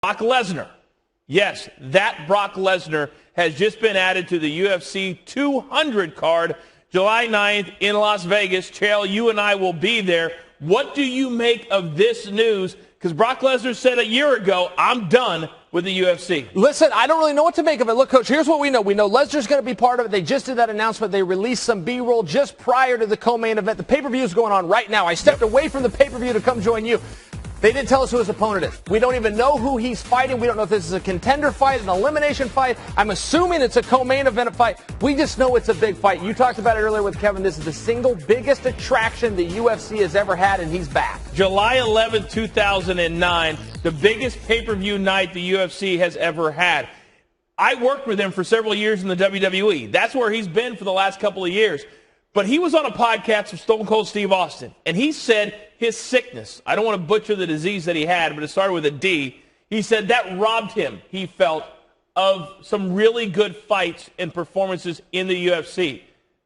Brock Lesnar. Yes, that Brock Lesnar has just been added to the UFC 200 card July 9th in Las Vegas. Chael, you and I will be there. What do you make of this news? Because Brock Lesnar said a year ago, I'm done with the UFC. Listen, I don't really know what to make of it. Look, Coach, here's what we know. We know Lesnar's going to be part of it. They just did that announcement. They released some B-roll just prior to the co-main event. The pay-per-view is going on right now. I stepped away from the pay-per-view to come join you. They didn't tell us who his opponent is. We don't even know who he's fighting. We don't know if this is a contender fight, an elimination fight. I'm assuming it's a co-main event fight. We just know it's a big fight. You talked about it earlier with Kevin. This is the single biggest attraction the UFC has ever had, and he's back. July 11th, 2009, the biggest pay-per-view night the UFC has ever had. I worked with him for several years in the WWE. That's where he's been for the last couple of years. But he was on a podcast with Stone Cold Steve Austin, and he said his sickness, I don't want to butcher the disease that he had, but it started with a D. He said that robbed him, he felt, of some really good fights and performances in the UFC.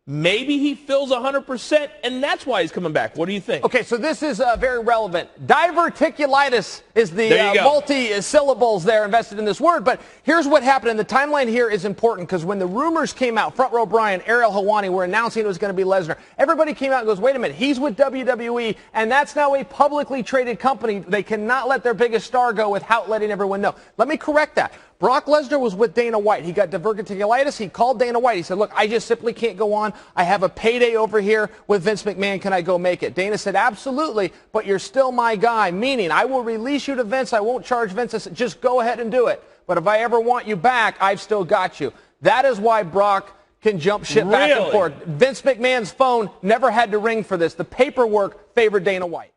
Maybe he feels 100%, and that's why he's coming back. What do you think? Okay, so this is very relevant. Diverticulitis is the multi-syllables there invested in this word, but here's what happened, and the timeline here is important because when the rumors came out, Front Row Brian, Ariel Helwani were announcing it was going to be Lesnar. Everybody came out and goes, wait a minute, he's with WWE, and that's now a publicly traded company. They cannot let their biggest star go without letting everyone know. Let me correct that. Brock Lesnar was with Dana White. He got diverticulitis. He called Dana White. He said, look, I just simply can't go on. I have a payday over here with Vince McMahon. Can I go make it? Dana said, absolutely, but you're still my guy, meaning I will release you to Vince. I won't charge Vince. I said, just go ahead and do it. But if I ever want you back, I've still got you. That is why Brock can jump ship back and forth. Vince McMahon's phone never had to ring for this. The paperwork favored Dana White.